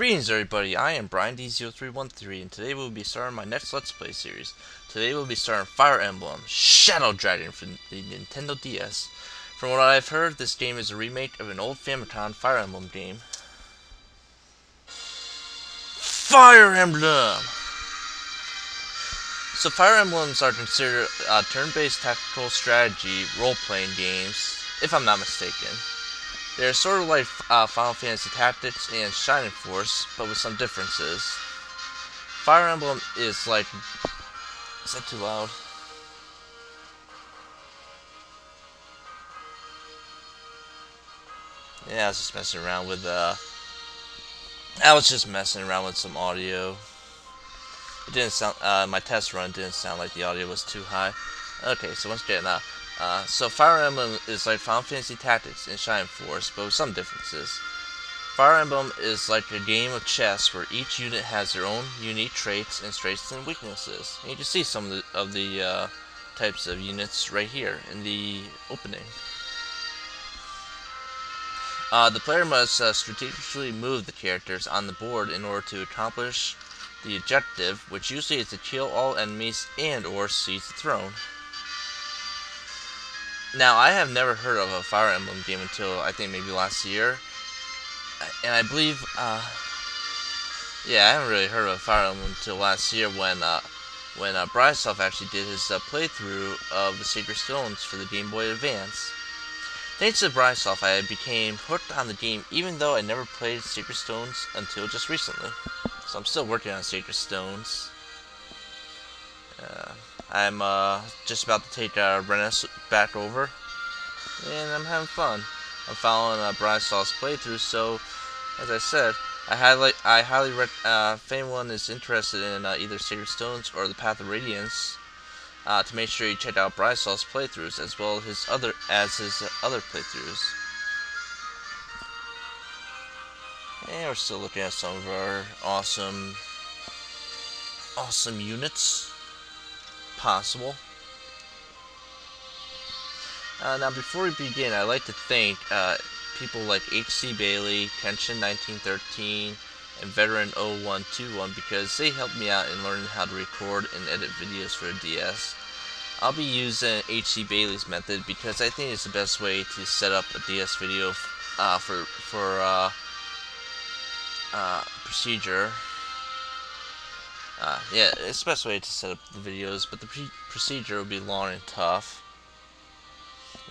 Greetings everybody, I am Brian D0313 and today we'll be starting my next Let's Play series. Today we'll be starting Fire Emblem Shadow Dragon for the Nintendo DS. From what I've heard, this game is a remake of an old Famicom Fire Emblem game. Fire Emblem! So Fire Emblems are considered turn-based tactical strategy role-playing games, if I'm not mistaken. They're sort of like Final Fantasy Tactics and Shining Force, but with some differences. Fire Emblem is like... Is that too loud? Yeah, I was just messing around with some audio. It didn't sound... my test run didn't sound like the audio was too high. Okay, so once again, so Fire Emblem is like Final Fantasy Tactics and Shining Force, but with some differences. Fire Emblem is like a game of chess where each unit has their own unique traits and strengths and weaknesses. And you can see some of the types of units right here in the opening. The player must strategically move the characters on the board in order to accomplish the objective, which usually is to kill all enemies and or seize the throne. Now, I have never heard of a Fire Emblem game until I think maybe last year, and I believe, yeah, I haven't really heard of a Fire Emblem until last year when Brysoft actually did his playthrough of the Sacred Stones for the Game Boy Advance. Thanks to Brysoft, I became hooked on the game, even though I never played Sacred Stones until just recently. So I'm still working on Sacred Stones. I'm just about to take Rennes back over, and I'm having fun. I'm following Brysoft's playthrough, so as I said, I highly recommend if anyone is interested in either Sacred Stones or the Path of Radiance, to make sure you check out Brysoft's playthroughs as well as his other playthroughs. And we're still looking at some of our awesome units possible. Now, before we begin, I'd like to thank people like H.C. Bailey, Kenshin1913, and Veteran0121 because they helped me out in learning how to record and edit videos for a DS. I'll be using H.C. Bailey's method because I think it's the best way to set up a DS video for procedure. Yeah, it's the best way to set up the videos, but the procedure will be long and tough.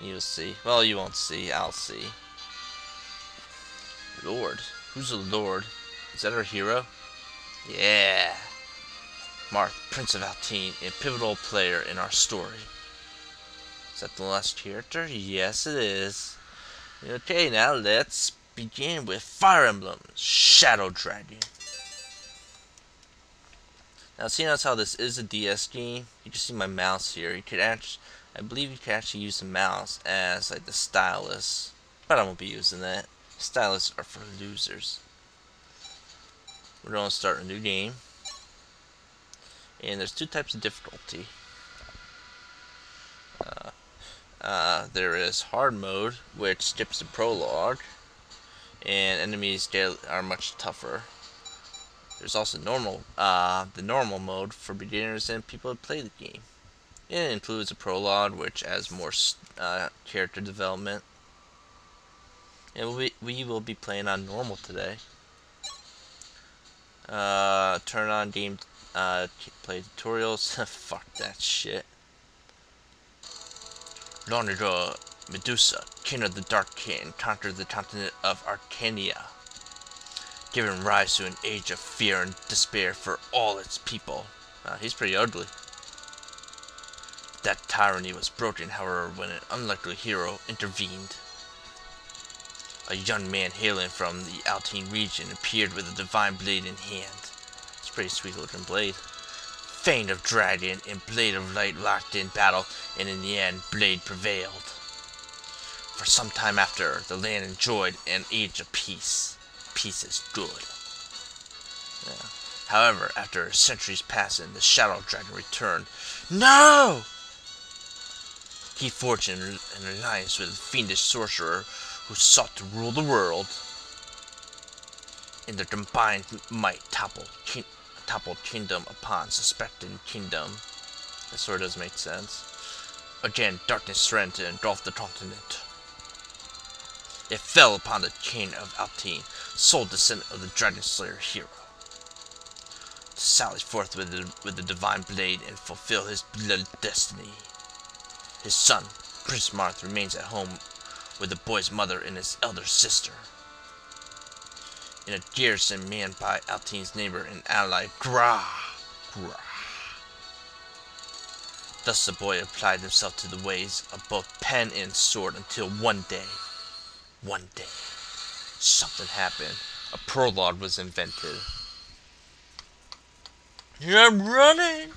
You'll see. Well, you won't see. I'll see. Lord. Who's the Lord? Is that our hero? Yeah. Marth, Prince of Altine, a pivotal player in our story. Is that the last character? Yes, it is. Okay, now let's begin with Fire Emblem Shadow Dragon. Now, seeing as how this is a DS game, you can see my mouse here. You could I believe you can actually use the mouse as like the stylus, but I won't be using that. Stylus are for losers. We're going to start a new game, and there's two types of difficulty. There is hard mode, which skips the prologue, and enemies are much tougher. There's also the normal mode for beginners and people who play the game. It includes a prologue, which adds more character development. And we will be playing on normal today. Turn on game play tutorials. Fuck that shit. Long ago, Medusa, king of the Dark King, conquered the continent of Arcania, giving rise to an age of fear and despair for all its people. He's pretty ugly. That tyranny was broken, however, when an unlikely hero intervened. A young man hailing from the Altine region appeared with a divine blade in hand. It's a pretty sweet looking blade. Fang of Dragon and Blade of Light locked in battle, and in the end, Blade prevailed. For some time after, the land enjoyed an age of peace. Peace is good. Yeah. However, after centuries passing, the Shadow Dragon returned. No! He forged an alliance with a fiendish sorcerer who sought to rule the world. in their combined might toppled kingdom upon suspected kingdom. This sort of does make sense. Again, darkness threatened to engulf the continent. It fell upon the king of Altine, sole descendant of the Dragon Slayer hero, to sally forth with the divine blade and fulfill his blood destiny. His son, Prince Marth, remains at home with the boy's mother and his elder sister, in a garrison manned by Altine's neighbor and ally, Gra. Thus the boy applied himself to the ways of both pen and sword until one day, something happened. A prologue was invented. I'm running!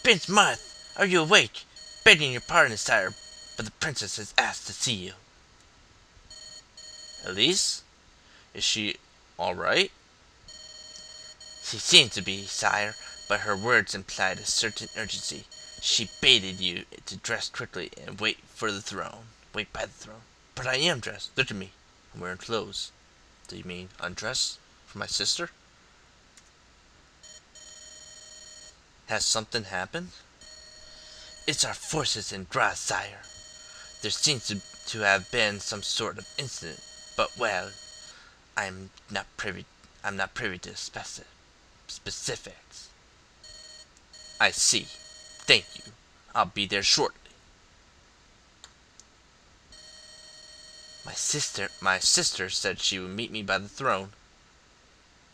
Prince Marth, are you awake? Begging your pardon, sire, but the princess has asked to see you. Elise? Is she alright? She seemed to be, sire, but her words implied a certain urgency. She baited you to dress quickly and wait by the throne. But I am dressed. Look at me. I'm wearing clothes. Do you mean undressed for my sister? Has something happened? It's our forces in Graz, sire. There seems to have been some sort of incident, but well, I'm not privy to specifics. I see. Thank you. I'll be there shortly. My sister said she would meet me by the throne.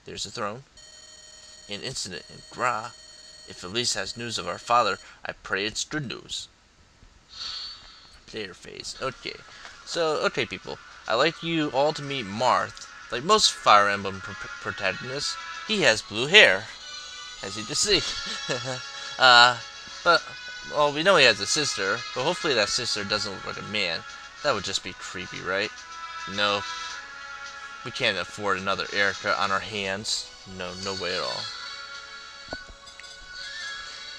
There's a throne. An incident in Gra. If Elise has news of our father, I pray it's good news. Player phase. Okay. So, okay, people. I'd like you all to meet Marth. Like most Fire Emblem protagonists, he has blue hair, as you can see. But, well, we know he has a sister, but hopefully that sister doesn't look like a man. That would just be creepy, right? No. We can't afford another Erica on our hands. No way at all.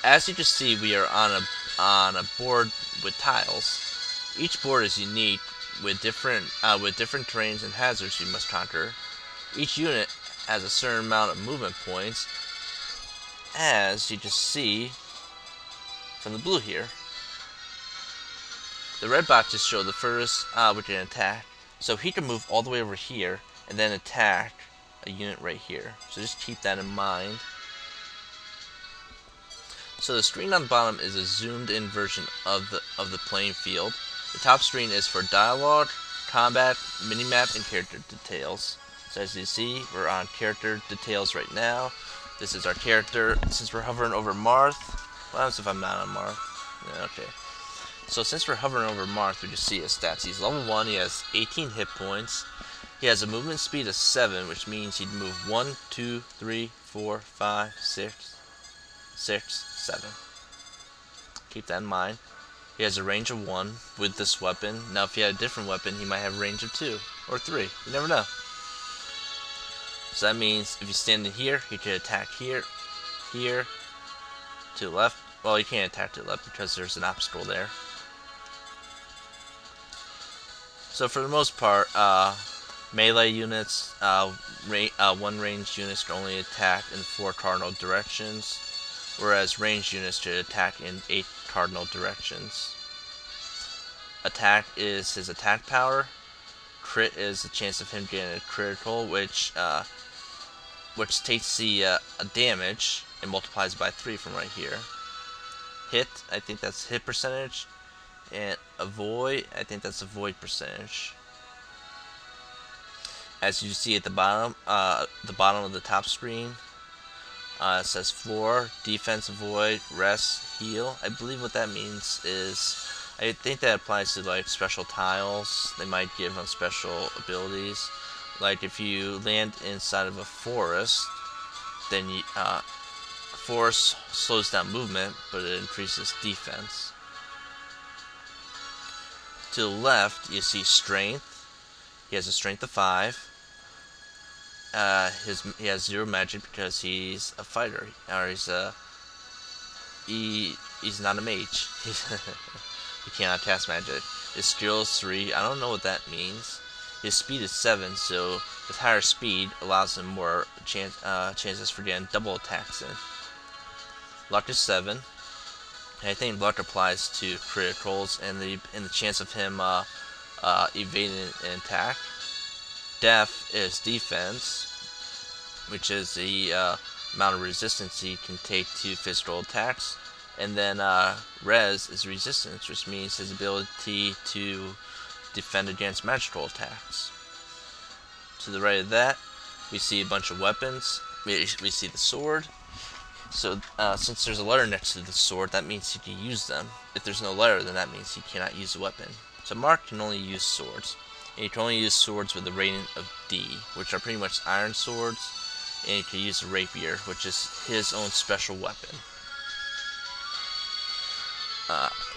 As you can see, we are on a board with tiles. Each board is unique with different terrains and hazards you must conquer. Each unit has a certain amount of movement points, as you can see from the blue here. The red boxes show the furthest we can attack, so he can move all the way over here and then attack a unit right here. So just keep that in mind. So the screen on the bottom is a zoomed in version of the playing field. The top screen is for dialogue, combat, minimap, and character details. So as you see, we're on character details right now. This is our character. Since we're hovering over Marth, what happens if I'm not on Marth? Yeah, okay. So since we're hovering over Marth, we just see his stats. He's level 1, he has 18 hit points. He has a movement speed of 7, which means he'd move 1, 2, 3, 4, 5, 6, 7. Keep that in mind. He has a range of 1 with this weapon. Now if he had a different weapon, he might have a range of 2 or 3. You never know. So that means if he's standing here, he could attack here, here, to the left. Well, he can't attack to the left because there's an obstacle there. So for the most part, melee units, one ranged units can only attack in 4 cardinal directions, whereas ranged units can attack in 8 cardinal directions. Attack is his attack power. Crit is the chance of him getting a critical, which takes the damage and multiplies by 3 from right here. Hit, I think that's hit percentage. And avoid, I think that's avoid percentage. As you see at the bottom of the top screen, it says floor, defense, avoid, rest, heal. I believe what that means is, I think that applies to like special tiles. They might give them special abilities. Like if you land inside of a forest, then forest slows down movement, but it increases defense. To the left, you see strength. He has a strength of 5. He has 0 magic because he's a fighter, or he's not a mage. He cannot cast magic. His skill is 3. I don't know what that means. His speed is 7, so with higher speed allows him more chances for getting double attacks in. Luck is 7. And I think luck applies to criticals and the chance of him evading an attack. Def is defense, which is the amount of resistance he can take to physical attacks. And then res is resistance, which means his ability to defend against magical attacks. To the right of that, we see a bunch of weapons. We see the sword. So since there's a letter next to the sword, that means he can use them. If there's no letter, then that means he cannot use a weapon. So Mark can only use swords. And he can only use swords with a rating of D, which are pretty much iron swords. And he can use a rapier, which is his own special weapon.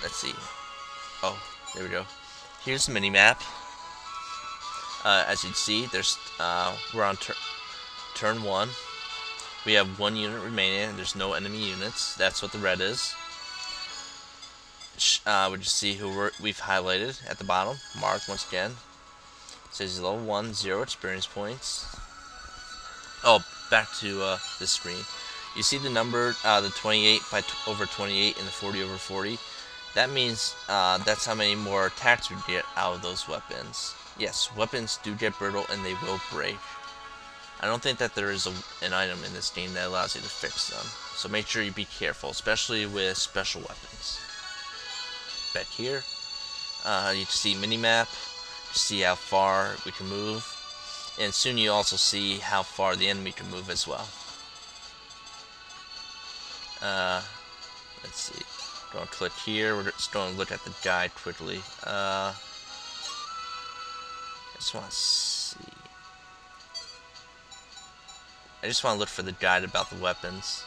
Let's see. Oh, there we go. Here's the mini-map. As you can see, we're on turn 1. We have 1 unit remaining, and there's no enemy units. That's what the red is. We just see who we've highlighted at the bottom. Mark, once again. It says he's level 1, 0 experience points. Oh, back to this screen. You see the number, the 28 over 28 and the 40 over 40? That means that's how many more attacks we get out of those weapons. Yes, weapons do get brittle and they will break. I don't think that there is an item in this game that allows you to fix them. So make sure you be careful, especially with special weapons. Back here, you can see minimap, you see how far we can move, and soon you also see how far the enemy can move as well. Let's see. Going to click here. We're just going to look at the guide quickly. I just want to see. I just want to look for the guide about the weapons.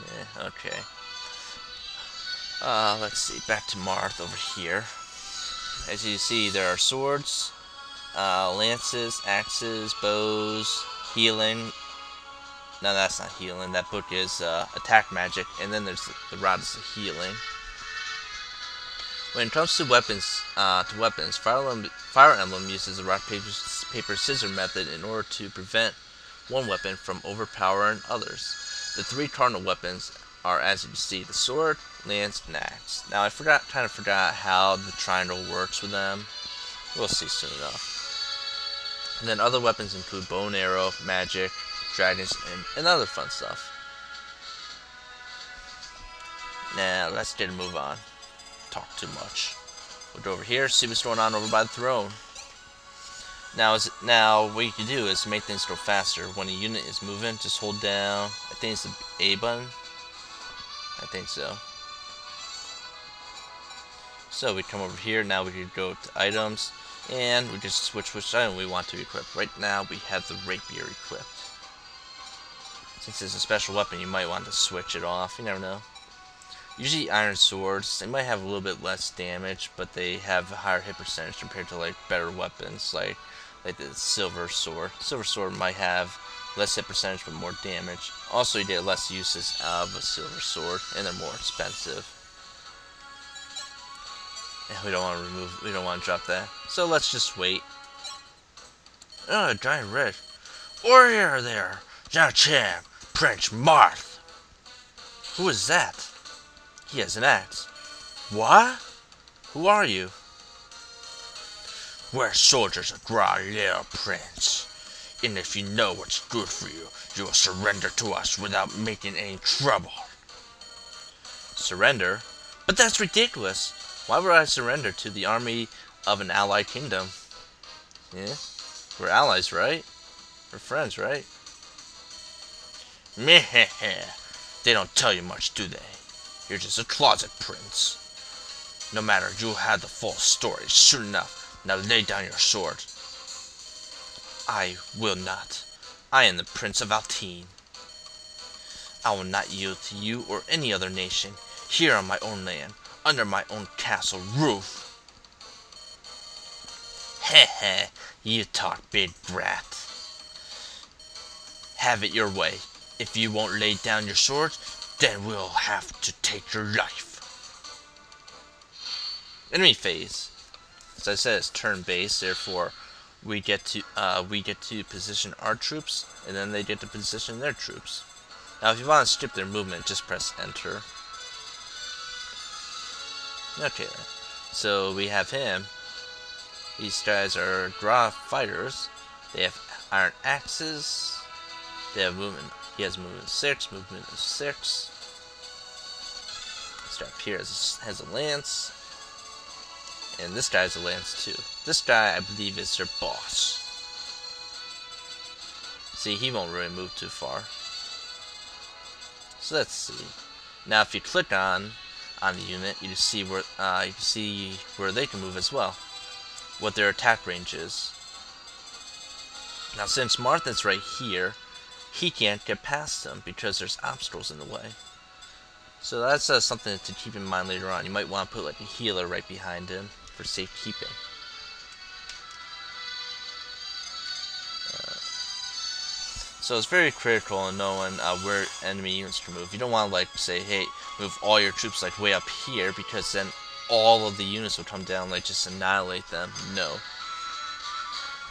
Yeah, okay. Let's see. Back to Marth over here. As you see, there are swords, lances, axes, bows, healing. No, that's not healing. That book is attack magic, and then there's the rod is the healing. When it comes to weapons, Fire Emblem uses the rock paper scissors method in order to prevent one weapon from overpowering others. The 3 cardinal weapons are, as you can see, the sword, lance, and axe. Now I kind of forgot how the triangle works with them. We'll see soon enough. And then other weapons include bow and arrow, magic, dragons, and other fun stuff. Now let's get a move on. Talk too much. We'll go over here, see what's going on over by the throne. Now what you can do is make things go faster. When a unit is moving, just hold down, I think it's the A button. I think so. So we come over here, now we can go to items, and we just switch which item we want to equip. Right now we have the rapier equipped. Since it's a special weapon, you might want to switch it off, you never know. Usually iron swords, they might have a little bit less damage, but they have a higher hit percentage compared to like better weapons, like the silver sword. Silver sword might have less hit percentage but more damage. Also, you get less uses of a silver sword, and they're more expensive. And we don't want to drop that. So let's just wait. Oh, giant red. Warrior there, Jachan, Prince Marth. Who is that? He has an axe. What? Who are you? We're soldiers of Little Prince. And if you know what's good for you, you will surrender to us without making any trouble. Surrender? But that's ridiculous. Why would I surrender to the army of an allied kingdom? Yeah? We're allies, right? We're friends, right? Meh. They don't tell you much, do they? You're just a closet prince. No matter, you had the full story soon enough. Now lay down your sword. I will not. I am the Prince of Altine. I will not yield to you or any other nation, here on my own land, under my own castle roof. Heh, you talk, big brat. Have it your way. If you won't lay down your sword, then we'll have to take your life. Enemy phase. As I said, it's turn-based, therefore we get to position our troops, and then they get to position their troops. Now, if you want to skip their movement, just press Enter. Okay, then. So we have him. These guys are Gra fighters. They have iron axes. They have movement. He has movement 6, movement 6. This guy up here has a lance. And this guy has a lance too. This guy, I believe, is their boss. See, he won't really move too far. So let's see. Now, if you click on the unit, you can see where they can move as well, what their attack range is. Now, since Martha's right here, he can't get past them because there's obstacles in the way. So that's something to keep in mind later on. You might want to put like a healer right behind him for safekeeping. So it's very critical in knowing where enemy units can move. You don't want to like say, hey, move all your troops like way up here, because then all of the units will come down, like just annihilate them. No.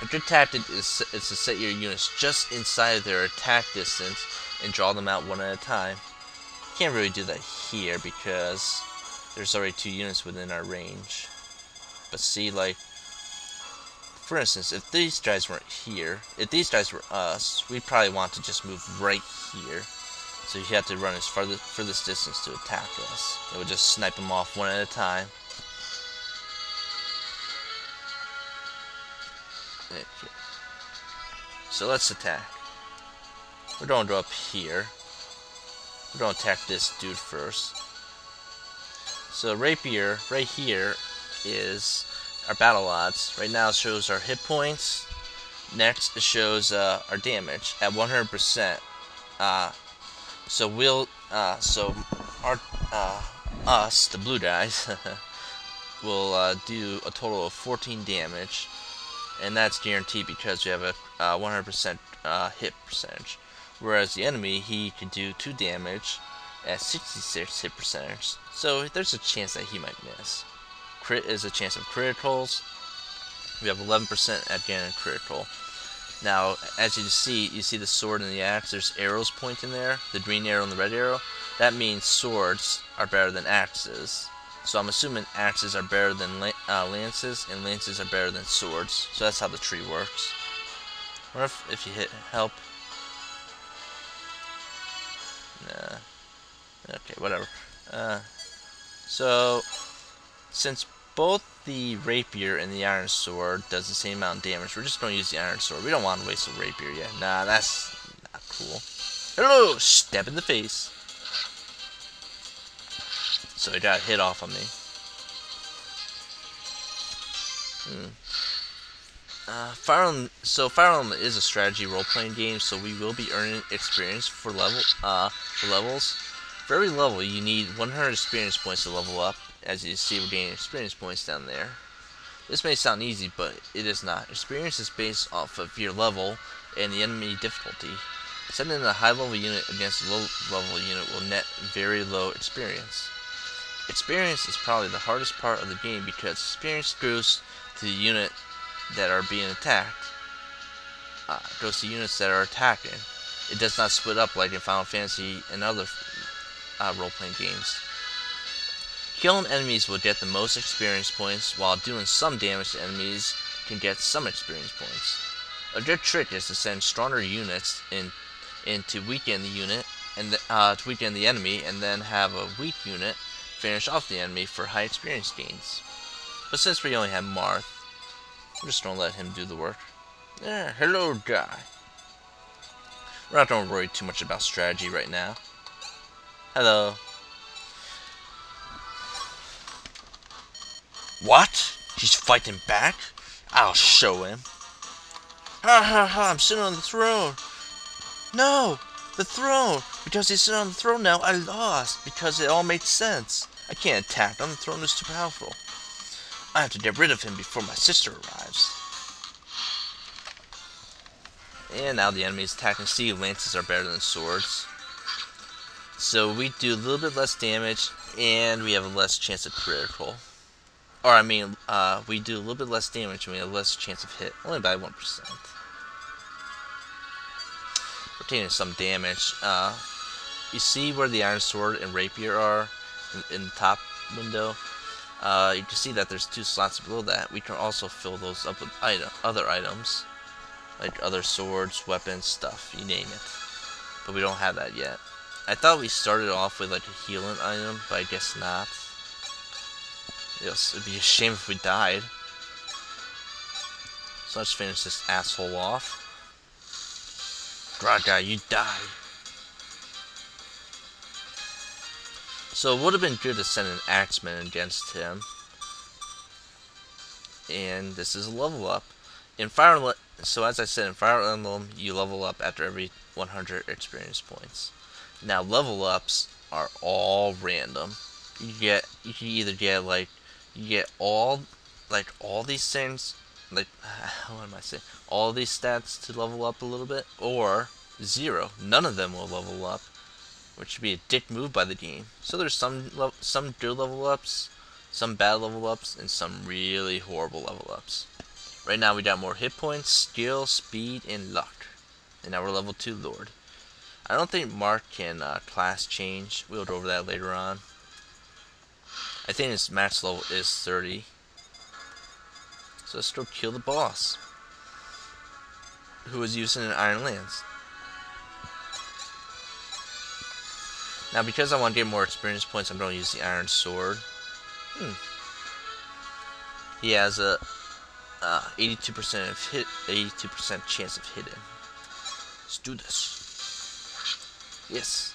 A good tactic is to set your units just inside of their attack distance and draw them out one at a time. You can't really do that here because there's already 2 units within our range. But see, like, for instance, if these guys weren't here, if these guys were us, we'd probably want to just move right here. So you have to run as furthest distance to attack us. It would just snipe them off one at a time. Okay. So let's attack. We're going to go up here. We're going to attack this dude first. So rapier right here is our battle odds. Right now it shows our hit points. Next it shows our damage at 100%. So us, the blue guys, will do a total of 14 damage, and that's guaranteed because we have a 100% hit percentage. Whereas the enemy, he can do 2 damage at 66 hit percentage. So there's a chance that he might miss. Crit is a chance of criticals. We have 11% at getting a critical. Now, as you see the sword and the axe, there's arrows pointing there, the green arrow and the red arrow. That means swords are better than axes. So I'm assuming axes are better than lances, and lances are better than swords. So that's how the tree works. What if you hit help? Nah. Okay, whatever. So, since both the rapier and the iron sword does the same amount of damage, we're just going to use the iron sword. We don't want to waste the rapier yet. Nah, that's not cool. Hello! Step in the face. So he got hit off on me. Fire Emblem is a strategy role-playing game, so we will be earning experience for levels. For every level, you need 100 experience points to level up. As you see, we're gaining experience points down there. This may sound easy, but it is not. Experience is based off of your level and the enemy difficulty. Sending a high-level unit against a low-level unit will net very low experience. Experience is probably the hardest part of the game because experience goes to the unit that are being attacked. Goes to units that are attacking. It does not split up like in Final Fantasy and other role-playing games. Killing enemies will get the most experience points, while doing some damage to enemies can get some experience points. A good trick is to send stronger units in to weaken the unit and to weaken the enemy, and then have a weak unit finish off the enemy for high experience gains. But since we only have Marth, I'm just gonna let him do the work. Yeah, hello guy. We're not gonna worry too much about strategy right now. Hello. What? He's fighting back? I'll show him. Ha ha ha, I'm sitting on the throne. No, the throne. Because he's sitting on the throne now, I lost. Because it all made sense. I can't attack him, the throne is too powerful. I have to get rid of him before my sister arrives. And now the enemy is attacking. See, lances are better than swords. So we do a little bit less damage, and we have a less chance of critical. Or I mean, we do a little bit less damage and we have less chance of hit, only by 1%. We're taking some damage. You see where the iron sword and rapier are in the top window? You can see that there's 2 slots below that. We can also fill those up with other items, like other swords, weapons, stuff, you name it. But we don't have that yet. I thought we started off with like a healing item, but I guess not. Yes, it'd be a shame if we died. So let's finish this asshole off. Graga, you die. So it would have been good to send an axeman against him. And this is a level up. So as I said, in Fire Emblem, you level up after every 100 experience points. Now level ups are all random. You can either get all these things, like what am I saying? All these stats to level up a little bit, or 0. None of them will level up, which would be a dick move by the game. So there's some good level ups, some bad level ups, and some really horrible level ups. Right now we got more hit points, skill, speed, and luck. And now we're level 2 Lord. I don't think Mark can class change. We'll go over that later on. I think his max level is 30. So let's go kill the boss, who is using an iron lance. Now because I want to get more experience points, I'm going to use the iron sword. He has a 82% of hit, 82% chance of hitting. Let's do this. Yes.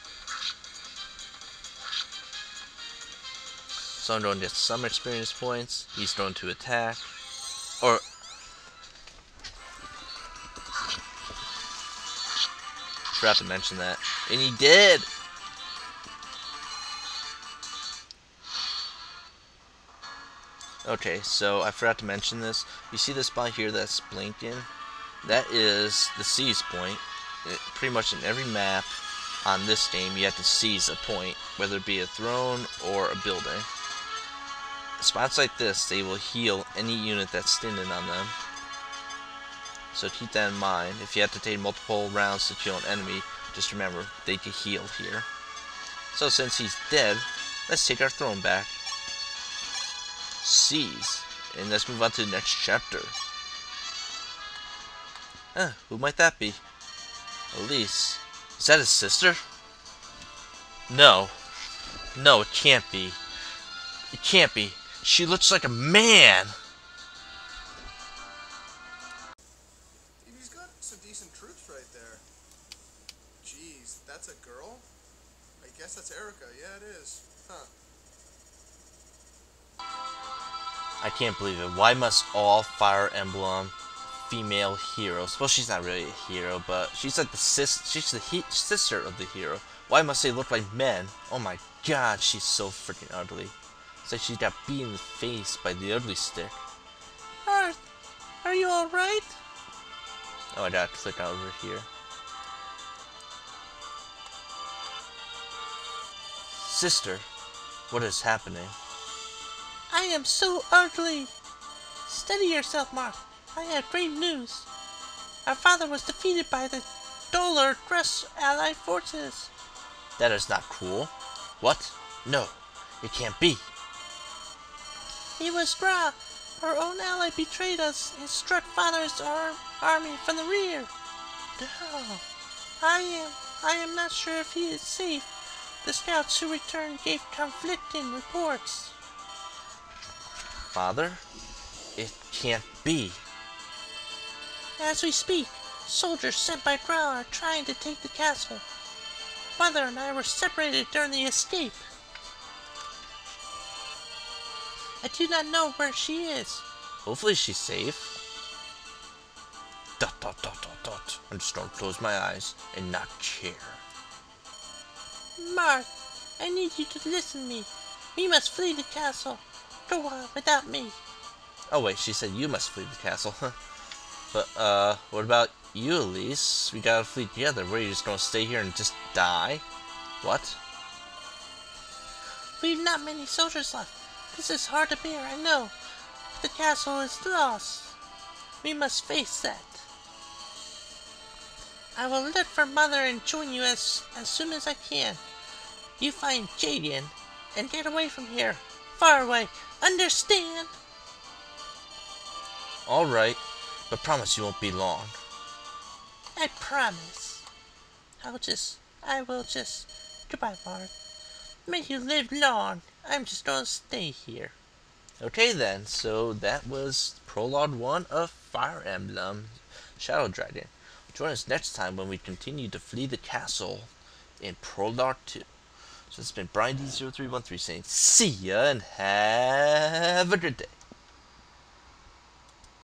So I'm going to get some experience points. He's going to attack. Or forgot to mention that. And he did! Okay, so I forgot to mention this. You see this spot here that's blinking? That is the seize point. Pretty much in every map on this game, you have to seize a point, whether it be a throne or a building. Spots like this, they will heal any unit that's standing on them. So keep that in mind. If you have to take multiple rounds to kill an enemy, just remember, they can heal here. So since he's dead, let's take our throne back. Seize. And let's move on to the next chapter. Who might that be? Elise. Is that his sister? No. No, it can't be. It can't be. She looks like a man. He's got some decent troops right there. Jeez, that's a girl? I guess that's Erica. Yeah, it is. Huh. I can't believe it. Why must all Fire Emblem female heroes, well, she's not really a hero, but she's like the sister of the hero. Why must they look like men? Oh my god, she's so freaking ugly. It's like she got beat in the face by the ugly stick. Earth, are you alright? Oh, I gotta click over here. Sister, what is happening? I am so ugly. Steady yourself, Mark. I have great news. Our father was defeated by the Dollar Crest Allied forces. That is not cool. What? No, it can't be. He was Gra. Our own ally betrayed us and struck father's army from the rear. No, I am not sure if he is safe. The scouts who returned gave conflicting reports. Father? It can't be. As we speak, soldiers sent by Gra are trying to take the castle. Mother and I were separated during the escape. I do not know where she is. Hopefully she's safe. Dot dot dot dot dot. I'm just gonna close my eyes and not care. Mark, I need you to listen to me. We must flee the castle. Go on without me. Oh wait, she said you must flee the castle. But, what about you, Elise? We gotta flee together. Were you just gonna stay here and just die? What? We've not many soldiers left. This is hard to bear, I know. The castle is lost. We must face that. I will look for Mother and join you as soon as I can. You find Jaden and get away from here. Far away. Understand? Alright, but promise you won't be long. I promise. I will just. Goodbye, Mark. May you live long. I'm just gonna stay here. Okay then, so that was Prologue 1 of Fire Emblem Shadow Dragon. Join us next time when we continue to flee the castle in Prologue 2. So it's been Brian D0313 saying see ya and have a good day.